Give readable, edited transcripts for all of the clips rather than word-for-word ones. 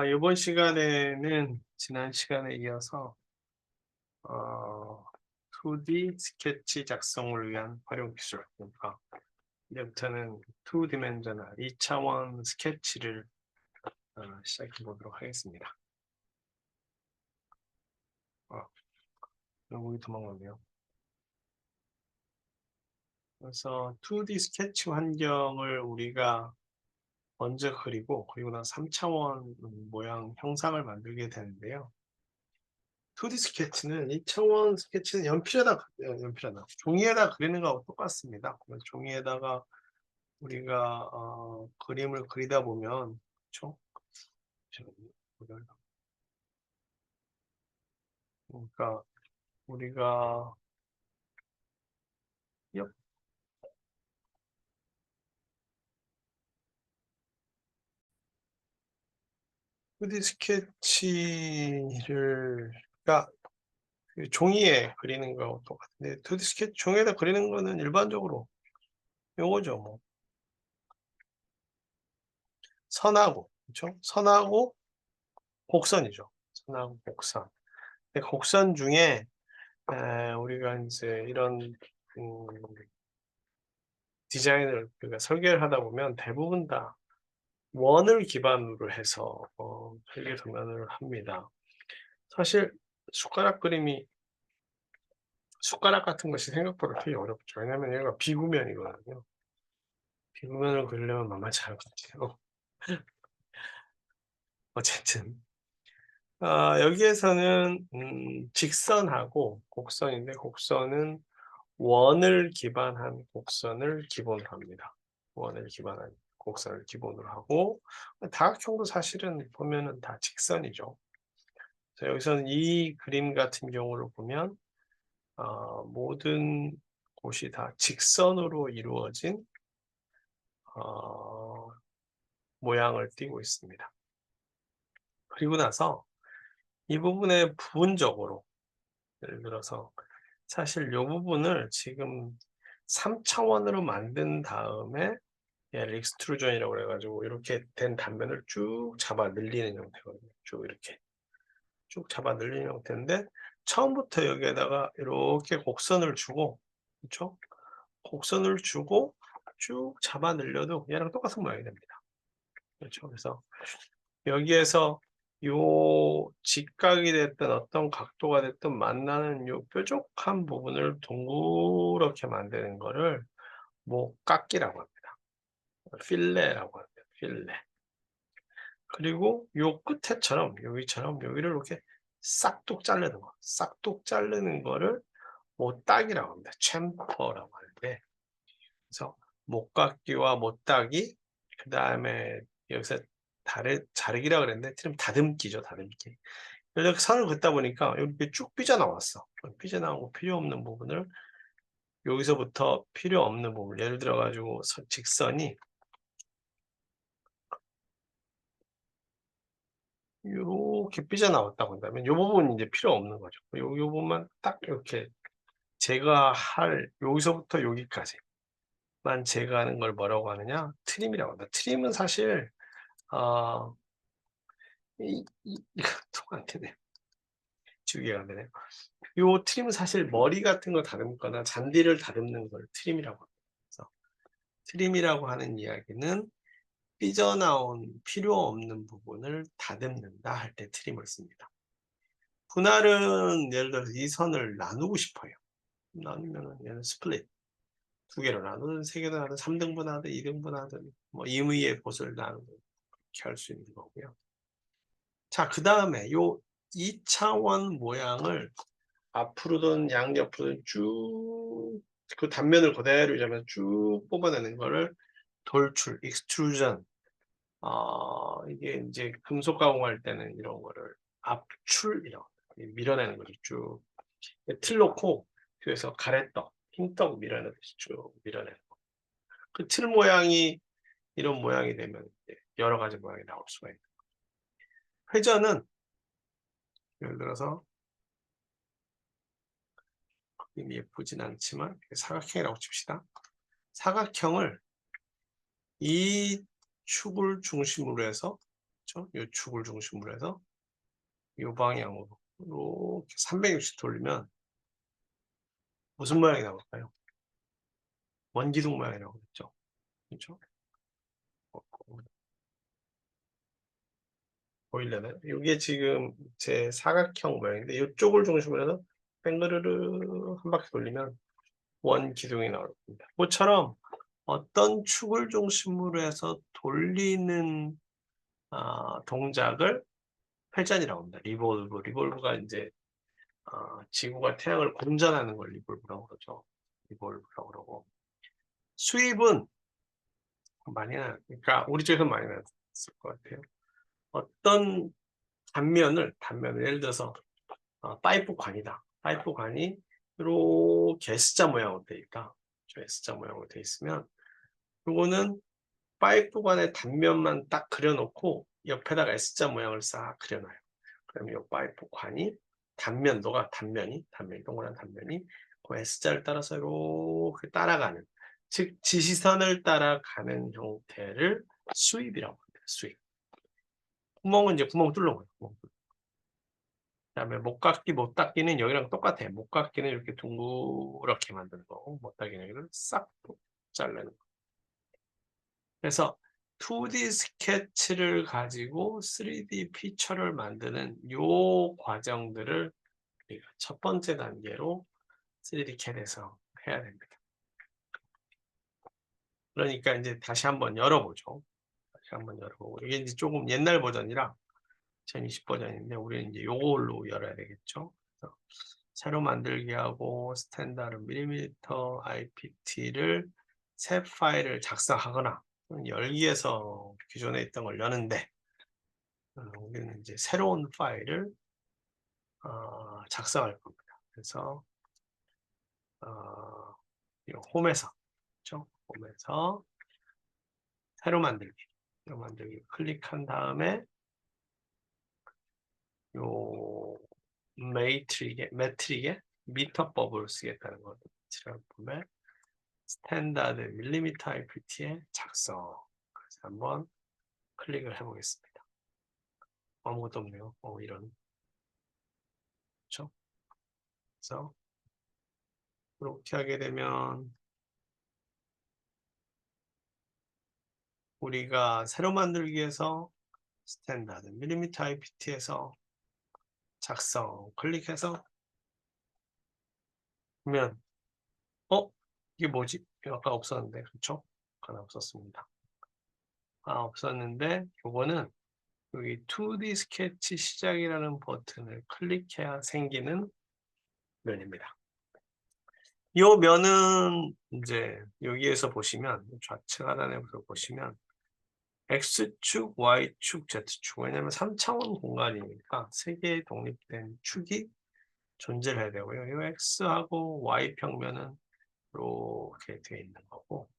이번 시간에는 지난 시간에 이어서 어, 2D 스케치 작성을 위한 활용 기술, 그러니까 이제부터는 2디멘저널, 2차원 스케치를 시작해 보도록 하겠습니다. 여기 도망가네요. 그래서 2D 스케치 환경을 우리가 먼저 그리고 나서 3차원 모양 형상을 만들게 되는데요. 2D 스케치는 2차원 스케치는 연필에다 종이에다 그리는 거하고 똑같습니다. 종이에다가 우리가 그림을 그리다 보면 그렇죠? 그러니까 우리가 2D 스케치를 그러니까 그 종이에 그리는 거하고 똑같은데 2D 스케치 종이에다 그리는 거는 일반적으로 요거죠. 뭐 선하고 그렇죠? 선하고 곡선이죠. 선하고 곡선. 근데 곡선 중에 우리가 이제 이런 음, 디자인을 그러니까 설계를 하다 보면 대부분 다 원을 기반으로 해서 설계 도면을 합니다. 사실 숟가락 그림이 숟가락 같은 것이 생각보다 되게 어렵죠. 왜냐하면 얘가 비구면이거든요. 비구면을 그리려면 만만치 않을 것 같아요. 어쨌든 여기에서는 직선하고 곡선인데 곡선은 원을 기반한 곡선을 기본으로 합니다. 원을 기반한 곡선을 기본으로 하고 다각형도 사실은 보면은 다 직선이죠. 그래서 여기서는 이 그림 같은 경우를 보면 모든 곳이 다 직선으로 이루어진 어, 모양을 띠고 있습니다. 그리고 나서 이 부분에 부분적으로 예를 들어서 사실 이 부분을 지금 3차원으로 만든 다음에 얘를 익스트루전이라고 그래가지고 이렇게 된 단면을 쭉 잡아 늘리는 형태거든요. 쭉 이렇게 쭉 잡아 늘리는 형태인데 처음부터 여기에다가 이렇게 곡선을 주고 그렇죠? 곡선을 주고 쭉 잡아 늘려도 얘랑 똑같은 모양이 됩니다. 그렇죠? 그래서 여기에서 요 직각이 됐든 어떤 각도가 됐든 만나는 요 뾰족한 부분을 동그랗게 만드는 거를 목깎기라고 합니다. 필레라고 합니다. 필레. 그리고 요 끝에처럼 여기처럼 여기를 이렇게 싹둑 자르는 거. 싹둑 자르는 거를 못따기라고 합니다. 챔퍼라고 하는데 그래서 못깎기와 못따기 그다음에 여기서 자르기라 그랬는데 틀리면 다듬기죠. 다듬기. 이렇게 선을 긋다 보니까 이렇게 쭉 삐져나왔어. 삐져나오고 필요 없는 부분을 여기서부터 필요 없는 부분 예를 들어 가지고 직선이 요렇게 삐져나왔다고 한다면 요 부분이 이제 필요 없는 거죠. 요 부분만 딱 이렇게 제거할 여기서부터 여기까지만 제거하는 걸 뭐라고 하느냐? 트림이라고 합니다. 트림은 사실 어 이거 통 안 되네요. 지우개가 안 되네요. 요 트림은 사실 머리 같은 거 다듬거나 잔디를 다듬는 걸 트림이라고 합니다. 그래서 트림이라고 하는 이야기는 삐져나온 필요 없는 부분을 다듬는다 할 때 트림을 씁니다. 분할은 예를 들어서 이 선을 나누고 싶어요. 나누면은 얘는 스플릿 두 개로 나누든 세 개로 나누든 3등분 하든 2등분 하든 뭐 임의의 곳을 나누든 이렇게 할 수 있는 거고요. 자, 그 다음에 요 2차원 모양을 앞으로든 양옆으로든 쭉 그 단면을 그대로 유지하면서 쭉 뽑아내는 거를 돌출, 익스트루전 이게 이제 금속 가공할 때는 이런 거를 압출이라고 밀어내는 거죠. 쭉 틀 놓고 그래서 가래떡, 흰떡 밀어내듯이 쭉 밀어내는 거. 그 틀 모양이 이런 모양이 되면 이제 여러 가지 모양이 나올 수가 있는 거예요. 회전은 예를 들어서 그림이 예쁘진 않지만 사각형이라고 칩시다. 사각형을 이 축을 중심으로 해서 그렇죠? 이 축을 중심으로 해서 이 방향으로 이렇게 360 돌리면 무슨 모양이 나올까요? 원기둥 모양이라고 그랬죠. 그렇죠? 보이려나요? 이게 지금 제 사각형 모양인데 이쪽을 중심으로 해서 뱅그르르 한 바퀴 돌리면 원 기둥이 나올 겁니다. 그처럼 어떤 축을 중심으로 해서 돌리는 동작을 회전이라고 합니다. 리볼브. 리볼브가 이제 지구가 태양을 공전하는 걸 리볼브라고 그러죠. 리볼브라고 그러고 스윕은 그러니까 우리 쪽에서 많이 나왔을 것 같아요. 어떤 단면을 예를 들어서 파이프 관이다. 파이프 관이 이렇게 S자 모양으로 되어 있다. S자 모양으로 되어 있으면 이거는 파이프 관의 단면만 딱 그려놓고 옆에다가 S자 모양을 싹 그려놔요. 그럼 이 파이프 관이 단면이 동그란 단면이 그 S자를 따라서 이렇게 따라가는, 즉 지시선을 따라가는 형태를 스윕이라고 합니다. 스윕. 구멍은 이제 구멍 뚫는 거예요. 그다음에 목깎기, 못닦기는 여기랑 똑같아요. 목깎기는 이렇게 둥그렇게 만드는 거고, 못닦기는 여기를 싹 자르는 거. 그래서 2D 스케치를 가지고 3D 피처를 만드는 요 과정들을 우리가 첫 번째 단계로 3D CAD에서 해야 됩니다. 그러니까 이제 다시 한번 열어보죠. 다시 한번 열어보고, 이게 이제 조금 옛날 버전이라 2020 버전인데 우리는 이제 요걸로 열어야 되겠죠. 그래서 새로 만들기 하고 스탠다드 밀리미터 IPT를 새 파일을 작성하거나 열기에서 기존에 있던 걸 여는데 우리는 이제 새로운 파일을 작성할 겁니다. 그래서 홈에서, 그렇죠? 홈에서 새로 만들기 클릭한 다음에 요 매트릭에 미터법을 쓰겠다는 거죠. 보면 스탠다드 밀리미터 IPT의 작성. 그래서 한번 클릭을 해보겠습니다. 아무것도 없네요. 이런. 그렇죠? 그래서 그렇게 하게 되면 우리가 새로 만들기에서 스탠다드 밀리미터 IPT에서 작성 클릭해서 보면 이게 뭐지? 아까 없었는데, 그렇죠? 하나 없었습니다. 없었는데 요거는 여기 2D 스케치 시작이라는 버튼을 클릭해야 생기는 면입니다. 이 면은 이제 여기에서 보시면 좌측 하단에서 보시면 X축, Y축, Z축. 왜냐하면 3차원 공간이니까 세 개의 독립된 축이 존재를 해야 되고요. 이 X하고 Y 평면은 이렇게 되어 있는 거고,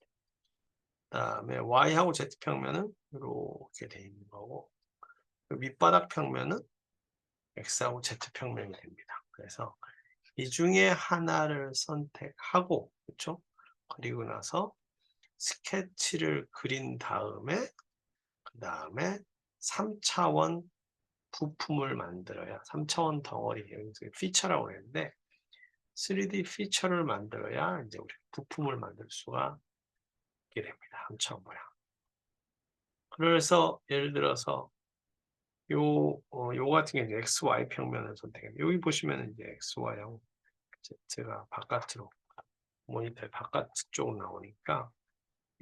그다음에 Y하고 Z 평면은 이렇게 되어 있는 거고, 밑바닥 평면은 X하고 Z 평면이 됩니다. 그래서 이 중에 하나를 선택하고, 그렇죠? 그리고 나서 스케치를 그린 다음에 그 다음에 3차원 부품을 만들어야, 3차원 덩어리, 여기서 피처라고 했는데 3D 피처를 만들어야 이제 우리 부품을 만들 수가 있게 됩니다. 3차원 모양. 그래서 예를 들어서 요 같은 경우는 XY 평면을 선택해요. 여기 보시면 이제 XY하고 Z가 바깥으로 모니터의 바깥쪽으로 나오니까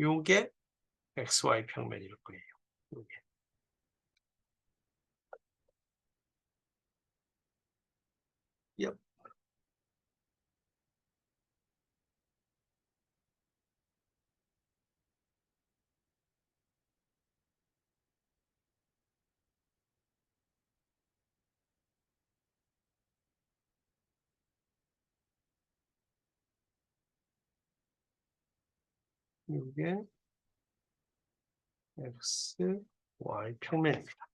요게 XY 평면일 거예요. 요게. 엽. 요게 X, Y 평면입니다.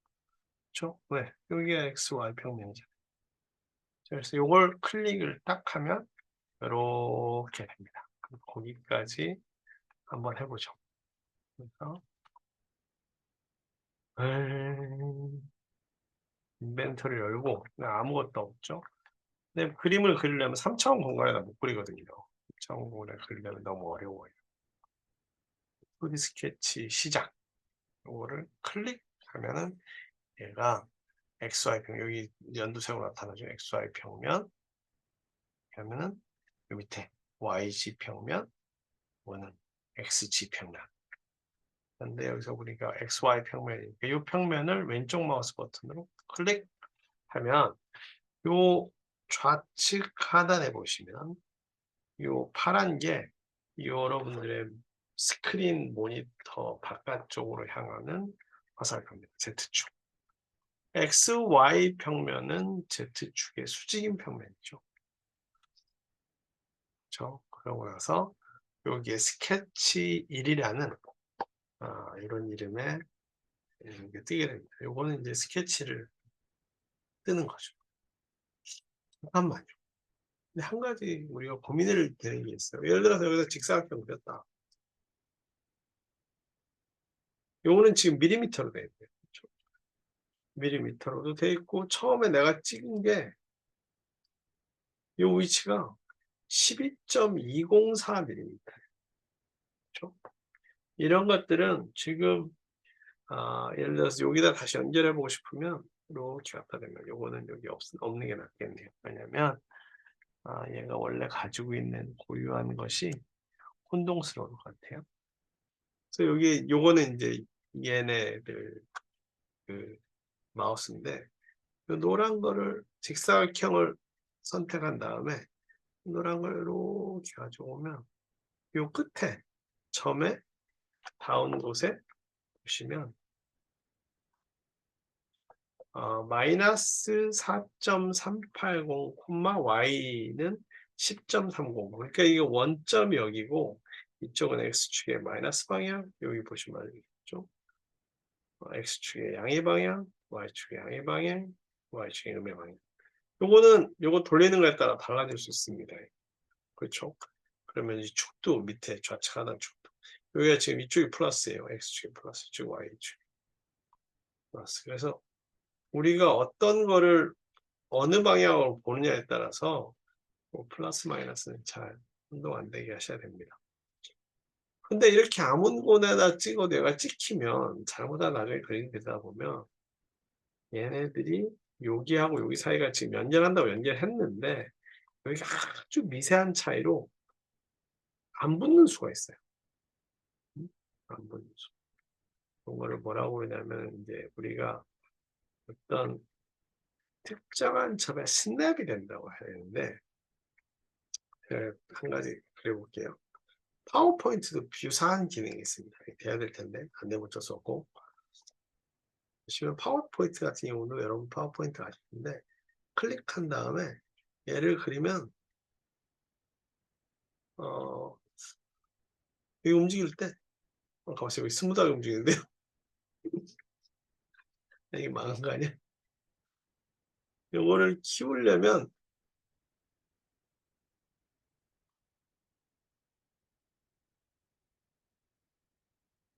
그렇죠? 네, 여기가 X, Y 평면이죠. 그래서 이걸 클릭을 딱 하면 이렇게 됩니다. 거기까지 한번 해보죠. 그래서 인벤토리 열고 아무것도 없죠. 근데 그림을 그리려면 3차원 공간에다 못 그리거든요. 3차원 공간에 그리려면 너무 어려워요. 2D 스케치 시작. 이거를 클릭하면은 얘가 XY 평 여기 연두색으로 나타나죠. XY 평면 그러면은 요 밑에 YG 평면 이거는 XG 평면. 근데 여기서 우리가 XY 평면이니까 이 평면을 왼쪽 마우스 버튼으로 클릭하면 요 좌측 하단에 보시면 요 파란 게 여러분들의 스크린 모니터 바깥쪽으로 향하는 화살표입니다. Z축. XY 평면은 Z축의 수직인 평면이죠. 그렇죠? 그러고 나서 여기에 스케치 1이라는 이런 이름의 이게 뜨게 됩니다. 요거는 이제 스케치를 뜨는 거죠. 잠깐만요. 근데 한 가지 우리가 고민을 되는 게 있어요. 예를 들어서 여기서 직사각형 그렸다. 요거는 지금 밀리미터로 되어 있고요. 그렇죠? 밀리미터로도 되어 있고 처음에 내가 찍은 게 요 위치가 12.204mm. 그렇죠? 이런 것들은 지금 예를 들어서 여기다 다시 연결해 보고 싶으면 이렇게 갖다 대면 요거는 여기 없는 게 낫겠네요. 왜냐면 얘가 원래 가지고 있는 고유한 것이 혼동스러울 것 같아요. 그래서 여기 요거는 이제 얘네들 그 마우스인데 요 노란 거를 직사각형을 선택한 다음에 노란 걸 이렇게 가져오면 요 끝에 점에 닿은 곳에 보시면 마이너스 4.380, y는 10.30. 그러니까 이게 원점이 여기고 이쪽은 x축의 마이너스 방향. 여기 보시면 알겠죠? x축의 양의 방향, y축의 양의 방향, y축의 음의 방향. 요거 돌리는 거에 따라 달라질 수 있습니다. 그렇죠? 그러면 이 축도 밑에 좌측 하단 축도. 여기가 지금 이쪽이 플러스예요. x축이 플러스, 이쪽 y축 플러스. 그래서 우리가 어떤 거를 어느 방향으로 보느냐에 따라서 뭐 플러스 마이너스는 잘 혼동 안 되게 하셔야 됩니다. 근데 이렇게 아무 곳에다 찍어도 얘가 찍히면 잘못하다 나중에 그림이 되다 보면 얘네들이 여기하고 여기 사이가 지금 연결한다고 연결했는데 여기가 아주 미세한 차이로 안 붙는 수가 있어요. 안 붙는 수. 그런 거를 뭐라고 그러냐면 이제 우리가 어떤 특정한 점에 스냅이 된다고 해야 되는데 한 가지 그려볼게요. 파워포인트도 유사한 기능이 있습니다. 돼야 될 텐데 안 되면 어쩔 수 없고 보시면 파워포인트 같은 경우도 여러분 파워포인트 아시는데 클릭한 다음에 얘를 그리면 이 움직일 때 가만있어요. 여기 스무드하게 움직이는데요. 이게 망한 거 아니야? 요거를 키우려면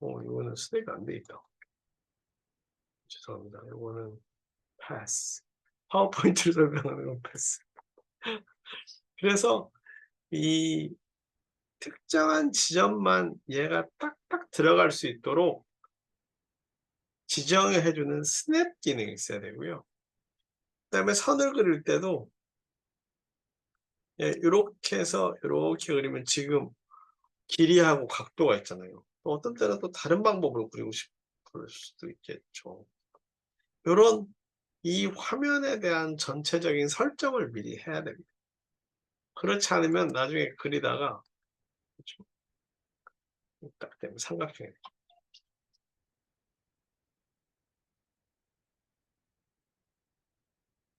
이거는 스냅이 안 돼 있다. 죄송합니다. 요거는 패스. 파워포인트를 설명하는 건 패스. 그래서 이 특정한 지점만 얘가 딱딱 들어갈 수 있도록 지정해주는 스냅 기능이 있어야 되고요. 그 다음에 선을 그릴 때도 이렇게 해서 이렇게 그리면 지금 길이하고 각도가 있잖아요. 또 어떤 때는 또 다른 방법으로 그리고 싶을 수도 있겠죠. 이런 이 화면에 대한 전체적인 설정을 미리 해야 됩니다. 그렇지 않으면 나중에 그리다가 그렇죠? 딱 되면 삼각형이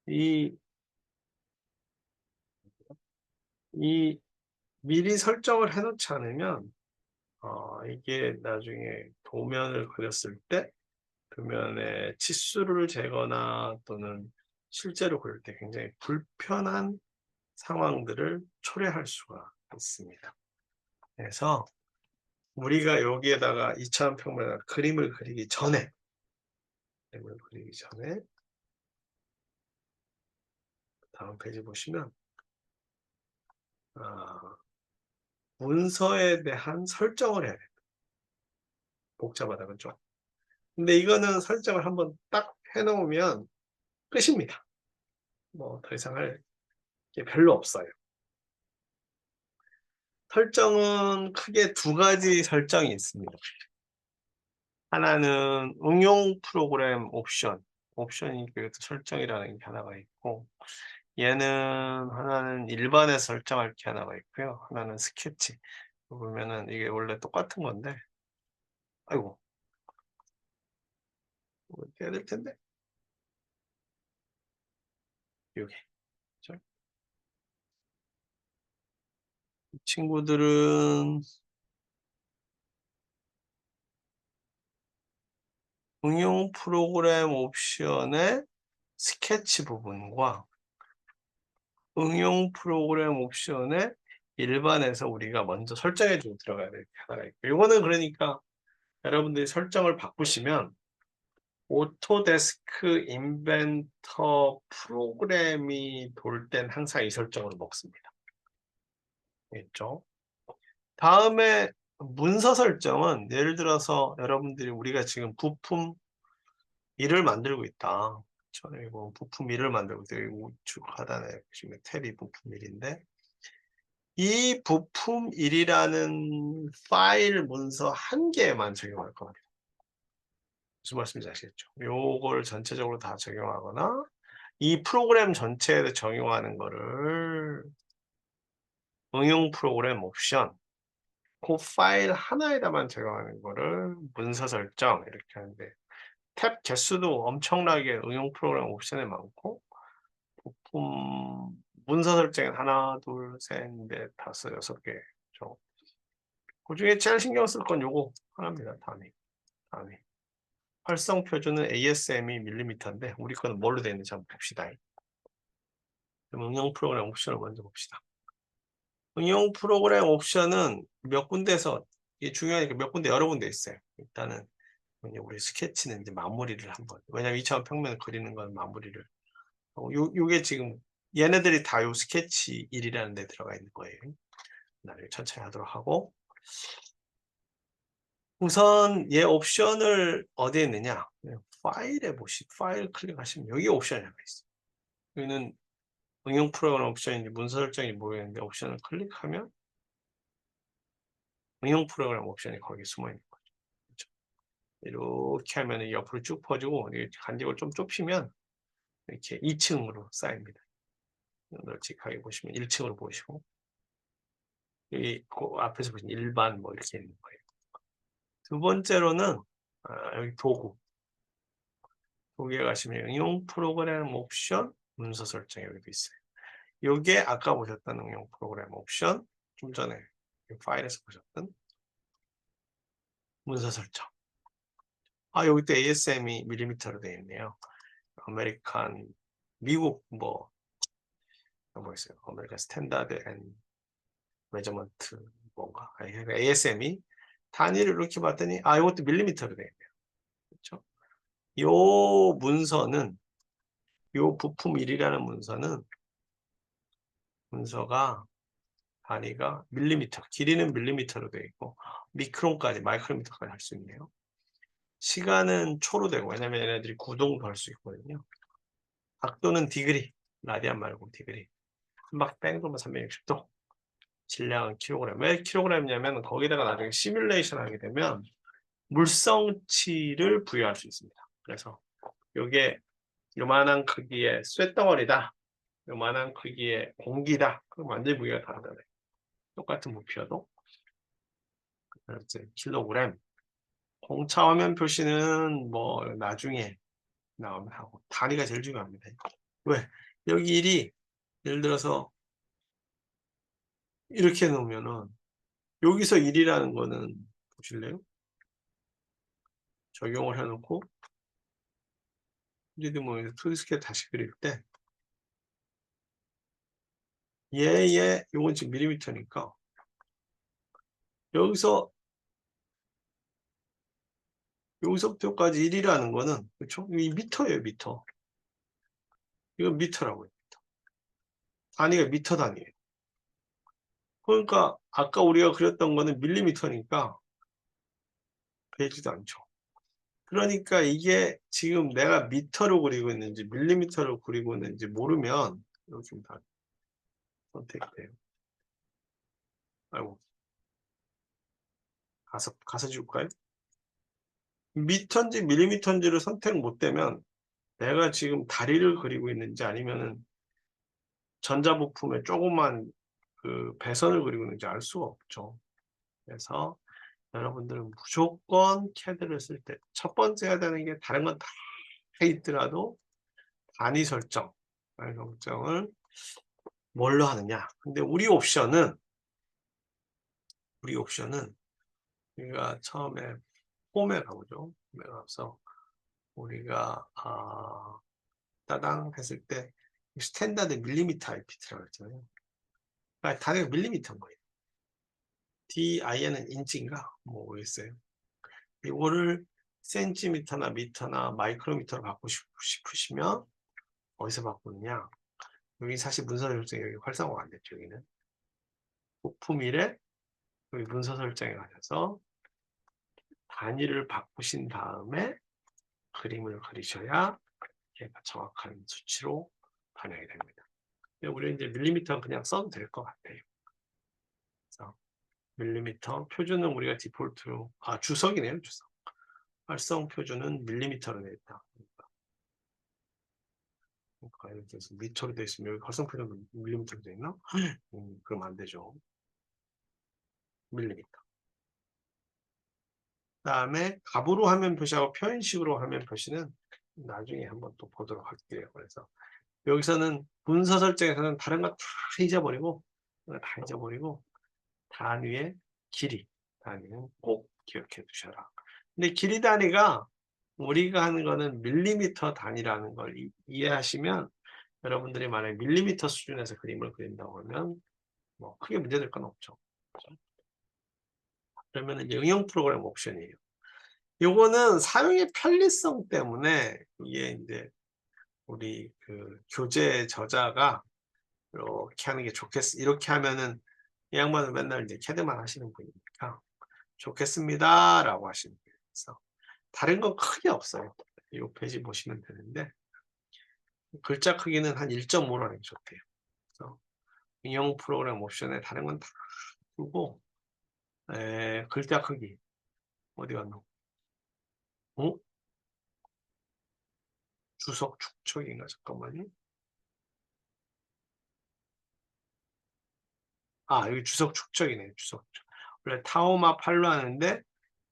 이, 이 미리 설정을 해놓지 않으면 이게 나중에 도면을 그렸을 때 도면의 치수를 재거나 또는 실제로 그릴 때 굉장히 불편한 상황들을 초래할 수가 있습니다. 그래서 우리가 여기에다가 2차원 평면에다 그림을 그리기 전에 램을 그리기 전에 다음 페이지 보시면 문서에 대한 설정을 해야 돼요. 복잡하다 그죠? 근데 이거는 설정을 한번 딱 해놓으면 끝입니다. 뭐 더 이상 할 게 별로 없어요. 설정은 크게 두 가지 설정이 있습니다. 하나는 응용 프로그램 옵션이 그 설정이라는 게 하나가 있고, 얘는 하나는 일반에 설정할 게 하나가 있고요. 하나는 스케치. 보면은 이게 원래 똑같은 건데, 아이고, 이거 해야 될 텐데. 여기. 그죠? 이 친구들은 응용 프로그램 옵션의 스케치 부분과 응용 프로그램 옵션의 일반에서 우리가 먼저 설정해 주고 들어가야 될 게 하나가 있고, 이거는 그러니까 여러분들이 설정을 바꾸시면 오토데스크 인벤터 프로그램이 돌 땐 항상 이 설정을 먹습니다. 있죠? 다음에 문서 설정은 예를 들어서 여러분들이 우리가 지금 부품 1을 만들고 있다. 그리고 부품 1을 만들고 있다. 우측 하단에 보시면 탭이 부품 1인데 이 부품 1이라는 파일 문서 한 개만 적용할 겁니다. 무슨 말씀인지 아시겠죠? 요걸 전체적으로 다 적용하거나 이 프로그램 전체에 적용하는 거를 응용 프로그램 옵션, 그 파일 하나에다만 적용하는 거를 문서 설정 이렇게 하는데 탭 개수도 엄청나게 응용 프로그램 옵션에 많고 부품 문서 설정은 하나, 둘, 셋, 넷, 다섯, 여섯 개죠. 그 중에 제일 신경 쓸 건 요거 하나입니다. 단위. 활성 표준은 ASM이 밀리미터인데 우리 거는 뭘로 되어 있는지 한번 봅시다. 그럼 응용 프로그램 옵션을 먼저 봅시다. 응용 프로그램 옵션은 몇 군데서 이게 중요하니까 몇 군데 여러 군데 있어요. 일단은 우리 스케치는 이제 마무리를 한번 왜냐면 2차원 평면을 그리는 건 마무리를 요게 지금 얘네들이 다 요 스케치 1이라는 데 들어가 있는 거예요. 나를 천천히 하도록 하고 우선 얘 옵션을 어디에 있느냐 파일 클릭하시면 여기 옵션이 하나 있어요. 여기는 응용 프로그램 옵션인지 문서 설정이 모르겠는데 옵션을 클릭하면 응용 프로그램 옵션이 거기 숨어 있는 거죠. 그렇죠? 이렇게 하면 옆으로 쭉 퍼지고 이렇게 간격을 좀 좁히면 이렇게 2층으로 쌓입니다. 널찍하게 보시면 1층으로 보시고 여기 그 앞에서 보시면 일반 뭐 이렇게 있는 거예요. 두 번째로는 여기 도구에 가시면 응용 프로그램 옵션 문서 설정 여기도 있어요. 요게 아까 보셨던 응용 프로그램 옵션 좀 전에 파일에서 보셨던 문서 설정. 여기 또 ASM이 밀리미터로 되어 있네요. 아메리칸 미국 뭐 있어요. 아메리칸 스탠다드 앤 메저먼트 뭔가 ASM이 단위를 이렇게 봤더니 이것도 밀리미터로 되어 있네요. 그렇죠? 요 문서는 요 부품 1이라는 문서가 단위가 밀리미터, 길이는 밀리미터로 되어 있고 미크론까지 마이크로미터까지 할 수 있네요. 시간은 초로 되고 왜냐면 얘네들이 구동도 할 수 있거든요. 각도는 디그리, 라디안 말고 디그리. 막 뺑 돌면 360도. 질량은 킬로그램. 왜 킬로그램이냐면 거기다가 나중에 시뮬레이션 하게 되면 물성치를 부여할 수 있습니다. 그래서 이게 요만한 크기의 쇳덩어리다. 요만한 크기의 공기다. 그럼 완전히 무게가 다르잖아요. 똑같은 부피여도. 그래서 킬로그램. 공차 화면 표시는 뭐 나중에 나오면 하고 단위가 제일 중요합니다. 왜? 여기 1이 예를 들어서 이렇게 놓으면은 여기서 1이라는 거는 보실래요? 적용을 해놓고 이제 뭐 2D 스케일 다시 그릴 때 얘 요건 지금 밀리미터니까 여기서 여기서부터 여기까지 1이라는 거는, 그렇죠? 이 미터예요, 미터. 이건 미터라고요. 단위가 미터 단위예요. 그러니까 아까 우리가 그렸던 거는 밀리미터니까 되지도 않죠. 그러니까 이게 지금 내가 미터로 그리고 있는지 밀리미터로 그리고 있는지 모르면 이거 좀 다 선택돼요. 아이고, 가서 줄까요? 미터인지 밀리미터인지를 선택 못 되면 내가 지금 다리를 그리고 있는지 아니면은 전자부품에 조그만 그 배선을 그리고 있는지 알 수가 없죠. 그래서 여러분들은 무조건 CAD를 쓸 때 첫 번째 해야 되는 게 다른 건 다 있더라도 단위 설정을 뭘로 하느냐. 근데 우리 옵션은 우리가 처음에 폼에 가보죠. 폼에 가서 우리가 따당 했을 때 스탠다드 밀리미터 IPT라고 했잖아요. 그러니까 단위가 밀리미터인 거예요. DIN은 인치인가? 뭐 모르겠어요. 이거를 센티미터나 미터나 마이크로미터로 바꾸고 싶으시면 어디서 바꾸느냐? 여기 사실 문서 설정이 여기 활성화가 안 됐죠. 여기는 부품일에 여기 문서 설정에 가셔서 단위를 바꾸신 다음에 그림을 그리셔야 얘가 정확한 수치로 반영이 됩니다. 우리는 이제 밀리미터 그냥 써도 될 것 같아요. 그래서 밀리미터 표준은 우리가 디폴트로 주석이네요. 주석. 활성 표준은 밀리미터로 되어 있다. 그러니까 이렇게 해서 미터로 되어 있으면 여기 활성 표준은 밀리미터로 되어 있나? 그럼 안 되죠. 밀리미터. 그다음에 값으로 화면 표시하고 표현식으로 화면 표시는 나중에 한번 또 보도록 할게요. 그래서 여기서는 문서 설정에서는 다른 거 다 잊어버리고 단위의 길이 단위는 꼭 기억해 두셔라. 근데 길이 단위가 우리가 하는 거는 밀리미터 단위라는 걸 이해하시면 여러분들이 만약에 밀리미터 수준에서 그림을 그린다고 하면 뭐 크게 문제될 건 없죠. 그러면 이제 응용 프로그램 옵션이에요. 요거는 사용의 편리성 때문에 이게 이제 우리 그 교재 저자가 이렇게 하는 게 이렇게 하면은 이 양반은 맨날 이제 캐드만 하시는 분이니까 좋겠습니다라고 하시는 거예요. 그래서 다른 건 크게 없어요. 이 페이지 보시면 되는데 글자 크기는 한 1.5로 하는 게 좋대요. 그래서 응용 프로그램 옵션에 다른 건 다 두고 글자 크기 어디 갔노? 어? 주석 축척인가 잠깐만요. 여기 주석 축척이네요. 주석. 원래 타오마 8로 하는데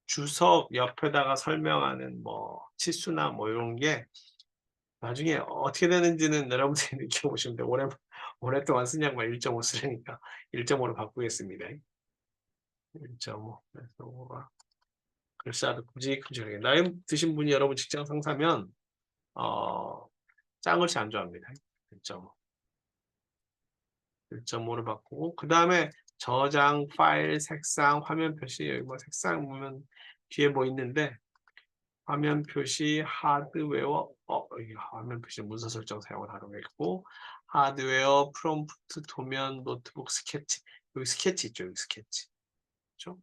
주석 옆에다가 설명하는 뭐 치수나 뭐 이런 게 나중에 어떻게 되는지는 여러분들이 느껴보시면 돼요. 오랫동안 쓴 양말 1.5 쓰려니까 1.5로 바꾸겠습니다. 1.5. 그래서 5가 글자도 큼직큼직하게. 나이 드신 분이 여러분 직장 상사면 짱을 안 좋아합니다. 1.5. 1.5로 바꾸고 그 다음에 저장, 파일, 색상, 화면 표시 여기 뭐 색상 보면 뒤에 뭐 있는데 화면 표시, 하드웨어, 여기 화면 표시 문서 설정 사용을 하라고 했고 하드웨어, 프롬프트, 도면, 노트북, 스케치 여기 스케치 있죠, 여기 스케치. 그렇죠?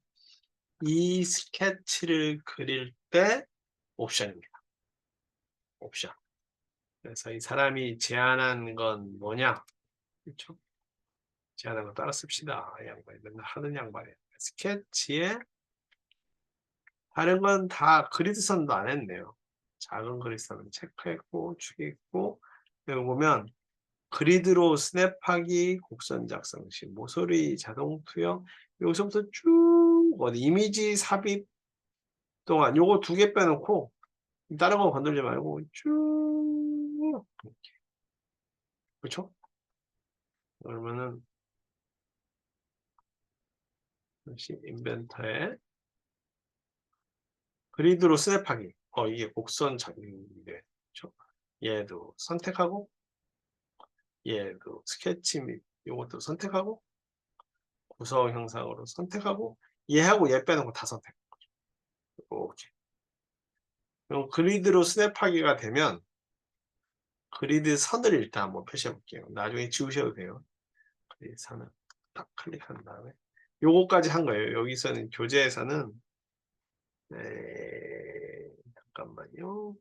이 스케치를 그릴 때 옵션입니다. 옵션. 그래서 이 사람이 제안한 건 뭐냐? 그렇죠? 제안한 거 따라 씁시다. 이 양반이 맨날 하는 양반이에요. 스케치에 다른 건 다 그리드선도 안 했네요. 작은 그리드선은 체크했고 축했고 여기 보면 그리드로 스냅하기, 곡선 작성 시 모서리 자동 투영 여기서부터 쭉 어디 이미지 삽입 동안 요거 2개 빼놓고 다른 거 건들지 말고 쭉 그렇죠? 그러면은 다시 인벤터에 그리드로 스냅하기 이게 곡선 작업인데 그렇죠? 얘도 선택하고 얘도 스케치 및 요것도 선택하고 구성 형상으로 선택하고 얘하고 얘 빼는 거 다 선택. 이렇게 그리드로 스냅하기가 되면 그리드 선을 일단 한번 표시해 볼게요. 나중에 지우셔도 돼요. 그리드 선을 딱 클릭한 다음에 요거까지 한 거예요. 여기서는 교재에서는 잠깐만요.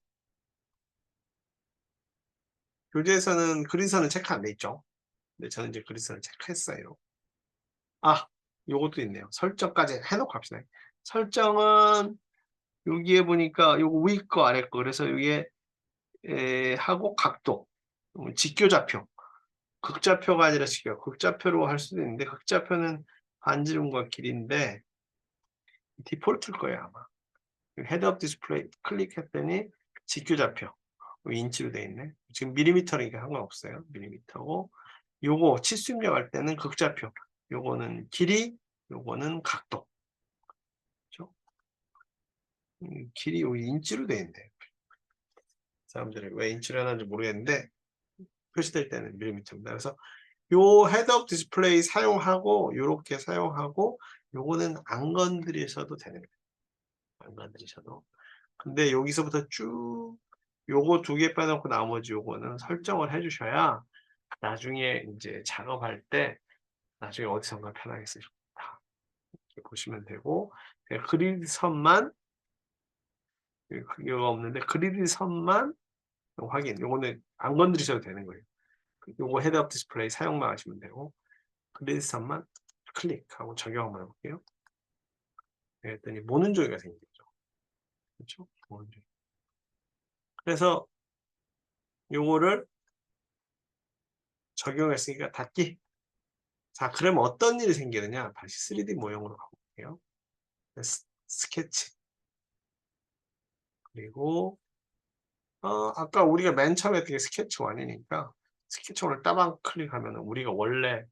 교재에서는 그리드 선은 체크 안 돼 있죠. 근데 저는 이제 그리드 선을 체크했어요. 아, 요것도 있네요. 설정까지 해놓고 합시다. 설정은 여기에 보니까 요거 위에 거 아래 거 그래서 이게 하고 각도 직교좌표 극좌표가 아니라 직교 극좌표로 할 수도 있는데 극좌표는 반지름과 길인데 디폴트일 거예요 아마. 헤드업 디스플레이 클릭했더니 직교좌표 인치로 돼 있네. 지금 밀리미터니까 상관없어요. 밀리미터고 요거 치수 입력할 때는 극좌표 요거는 길이 요거는 각도 그렇죠? 길이 여기 인치로 돼 있네. 사람들이 왜 인치로 하는지 모르겠는데 표시될 때는 밀리미터입니다. 그래서 요 헤드업 디스플레이 사용하고 요렇게 사용하고 요거는 안 건드리셔도 되는 거예요. 안 건드리셔도. 근데 여기서부터 쭉 요거 두 개 빼놓고 나머지 요거는 설정을 해주셔야 나중에 이제 작업할 때 나중에 어디선가 편하게 쓰십니다. 이렇게 보시면 되고 그리드 선만 그게 없는데 그리드 선만 확인. 요거는 안 건드리셔도 되는 거예요. 요거 헤드업 디스플레이 사용만 하시면 되고 그리드 선만 클릭하고 적용 한번 해볼게요. 그랬더니 모는 종이가 생기죠. 그렇죠? 모는 종이. 그래서 요거를 적용했으니까 닫기. 자, 그러면 어떤 일이 생기느냐? 다시 3D 모형으로 가볼게요. 스케치. 그리고 아까 우리가 맨 처음에 했던 게 스케치 1이니까 스케치 1을 따방 클릭하면 우리가 원래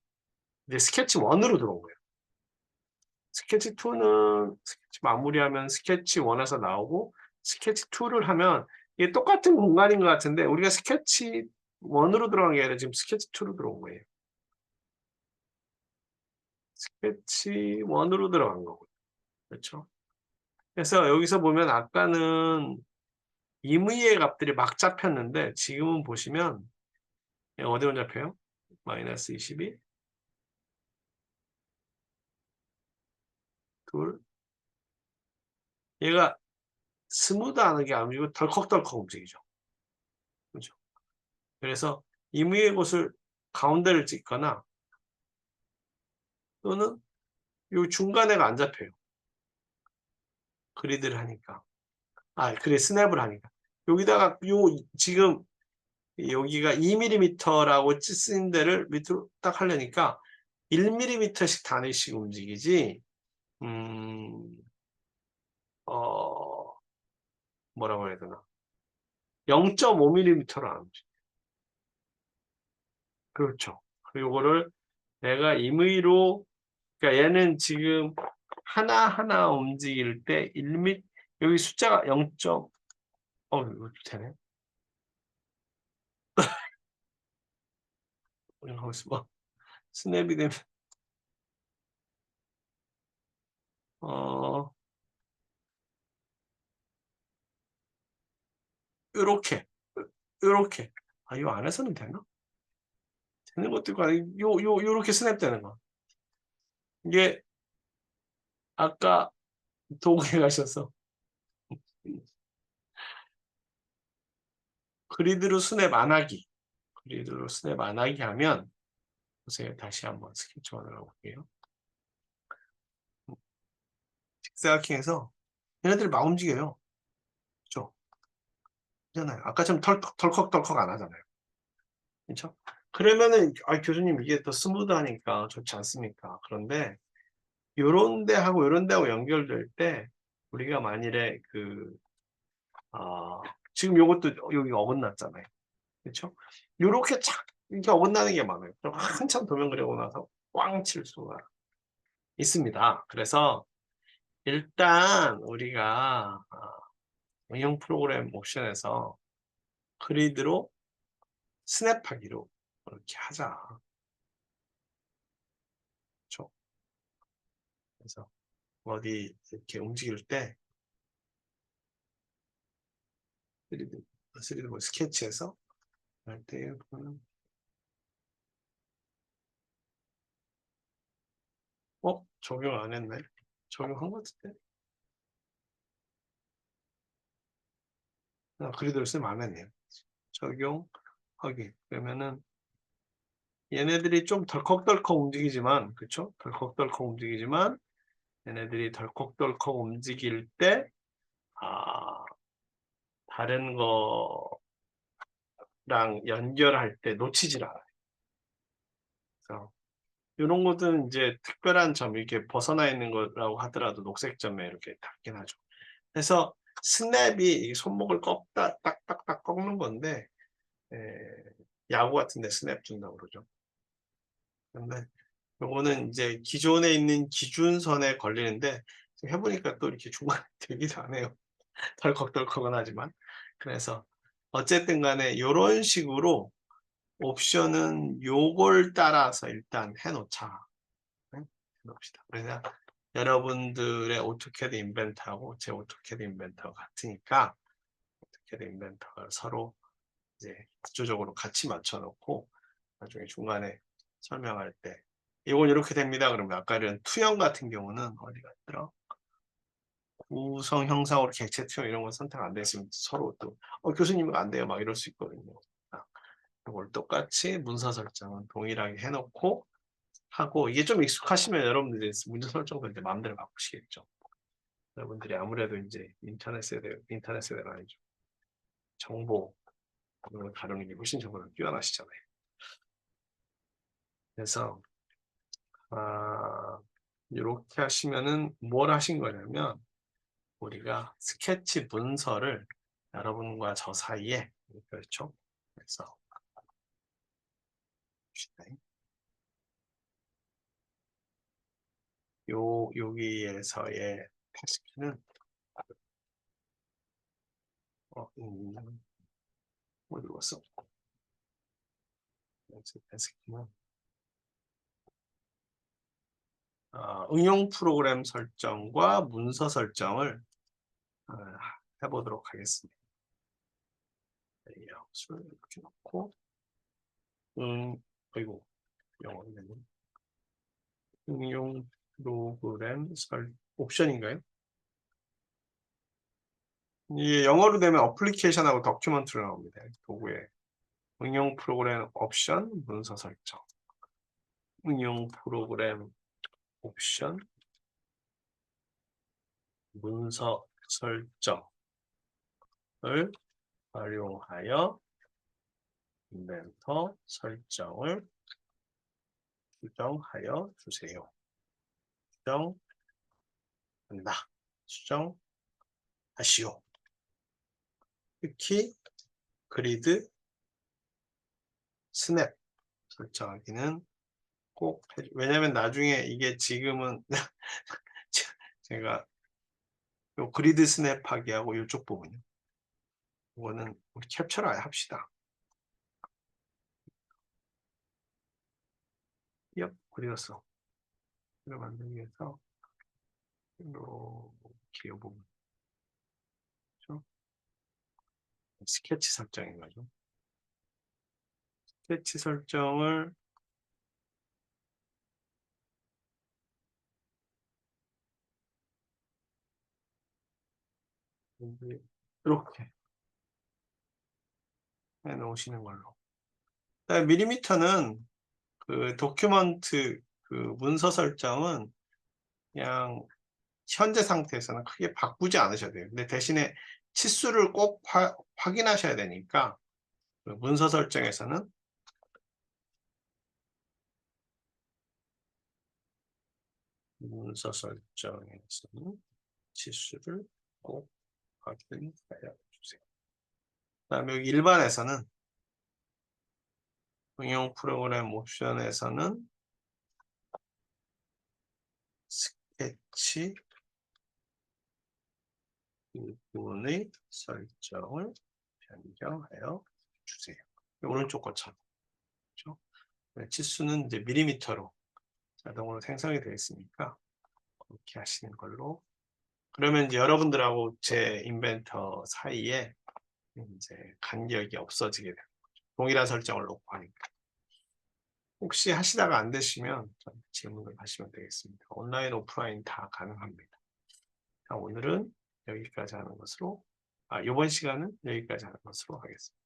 이제 스케치 1으로 들어온 거예요. 스케치 2는 스케치 마무리하면 스케치 1에서 나오고 스케치 2를 하면 이게 똑같은 공간인 것 같은데 우리가 스케치 1으로 들어간 게 아니라 지금 스케치 2로 들어온 거예요. 스케치 1으로 들어간 거고요. 그렇죠? 그래서 여기서 보면 아까는 임의의 값들이 막 잡혔는데 지금은 보시면 어디로 잡혀요? 마이너스 22, 둘. 얘가 스무드하게 안 움직이고 덜컥덜컥 움직이죠. 그렇죠? 그래서 임의의 곳을 가운데를 찍거나 또는 요 중간에가 안 잡혀요. 그리드를 하니까. 그래 스냅을 하니까. 여기다가 요 지금 여기가 2mm라고 쓰인 데를 밑으로 딱 하려니까 1mm씩 단위씩 움직이지. 음, 어, 뭐라고 해야 되나. 0.5mm로 안 움직여. 그렇죠. 요거를 내가 임의로, 그러니까 얘는 지금 하나하나 움직일 때 1mm, 여기 숫자가 0. 이거 되네. 하고 있어. 스냅이 되면, 어, 요렇게, 요렇게. 이 안에서는 되나? 되는 것도 있고, 요렇게 스냅 되는 거. 이게, 아까 도구에 가셔서, 그리드로 스냅 안 하기. 그리드로 스냅 안 하기 하면, 보세요. 다시 한번 스케치 원을 해볼게요. 직사각형에서 얘네들이 막 움직여요. 그죠? 그잖아요. 아까처럼 덜컥덜컥 안 하잖아요. 그렇죠? 그러면은 교수님 이게 더 스무드하니까 좋지 않습니까? 그런데 요런 데하고 요런 데하고 연결될 때 우리가 만일에 지금 요것도 여기 어긋났잖아요. 그렇죠? 요렇게 착 이렇게 어긋나는 게 많아요. 그럼 한참 도면 그리고 나서 꽝 칠 수가 있습니다. 그래서 일단 우리가 응용 프로그램 옵션에서 그리드로 스냅하기로 이렇게 하자. 그렇죠? 그래서 어디 이렇게 움직일 때 3D 뭐 스케치에서 할 때, 적용 안 했네. 적용한 것 같은데. 그리드를 쓰면 안 했네요. 적용하기. 그러면은 얘네들이 좀 덜컥덜컥 움직이지만, 그쵸? 덜컥덜컥 움직이지만, 얘네들이 덜컥덜컥 움직일 때, 아, 다른 거랑 연결할 때 놓치질 않아요. 그래서 이런 것은 이제 특별한 점, 이렇게 벗어나 있는 거라고 하더라도 녹색 점에 이렇게 닿긴 하죠. 그래서 스냅이 손목을 딱딱딱 꺾는 건데, 에, 야구 같은 데 스냅 준다고 그러죠. 근데 요거는 이제 기존에 있는 기준선에 걸리는데, 해보니까 또 이렇게 중간에 되기도 하네요. 덜컥덜컥은 하지만. 그래서 어쨌든 간에 이런 식으로 옵션은 요걸 따라서 일단 해놓자. 네? 해놓읍시다. 그래서 여러분들의 오토캐드 인벤터하고 제 오토캐드 인벤터가 같으니까 오토캐드 인벤터가 서로 이제 구조적으로 같이 맞춰놓고 나중에 중간에 설명할 때 이건 이렇게 됩니다. 그러면 아까 이런 투영 같은 경우는 어디 갔더라? 구성 형상으로 객체 투영 이런 거 선택 안 됐으면 서로 또 교수님은 안 돼요 막 이럴 수 있거든요. 이걸 똑같이 문서 설정은 동일하게 해놓고 하고 이게 좀 익숙하시면 여러분들이 문서 설정도 이제 마음대로 바꾸시겠죠. 여러분들이 아무래도 이제 인터넷 세대가 아니죠. 정보 이런 걸 다루는 게 훨씬 저보다 뛰어나시잖아요. 그래서 이렇게 하시면은 뭘 하신 거냐면 우리가 스케치 문서를 여러분과 저 사이에 그렇죠. 그래서 여기에서의 태스키는 어디 갔어? 태스키는 응용 프로그램 설정과 문서 설정을 해보도록 하겠습니다. 레이아웃을 이렇게 놓고 그리고 영어는 응용 프로그램 옵션인가요? 이게 영어로 되면 어플리케이션하고 더큐먼트로 나옵니다. 도구에 응용 프로그램 옵션 문서 설정 응용 프로그램 옵션 문서 설정을 활용하여 인벤터 설정을 수정하여 주세요. 수정한다. 수정하시오. 특히 그리드 스냅 설정하기는 꼭 왜냐면 나중에 이게 지금은 제가 요 그리드 스냅하기 하고 이쪽 부분이요. 이거는 우리 캡처를 아예 합시다. 그렸어. 이걸 만들기 위해서 이렇게 이 부분 그렇죠? 스케치 설정인 거죠. 스케치 설정을 이렇게 해 놓으시는 걸로. 밀리미터는 그 도큐먼트 그 문서 설정은 그냥 현재 상태에서는 크게 바꾸지 않으셔도 돼요. 근데 대신에 치수를 꼭 확인하셔야 되니까 그 문서 설정에서는 치수를 꼭 확인하여 주세요. 그다음에 여기 일반에서는 응용 프로그램 옵션에서는 스케치 부분의 설정을 변경하여 주세요. 오른쪽 것처럼. 그렇죠? 치수는 이제 밀리미터로 자동으로 생성이 되어 있으니까 그렇게 하시는 걸로. 그러면 이제 여러분들하고 제 인벤터 사이에 이제 간격이 없어지게 되는 거죠. 동일한 설정을 놓고 하니까. 혹시 하시다가 안 되시면 저한테 질문을 하시면 되겠습니다. 온라인, 오프라인 다 가능합니다. 자, 오늘은 여기까지 하는 것으로, 이번 시간은 여기까지 하는 것으로 하겠습니다.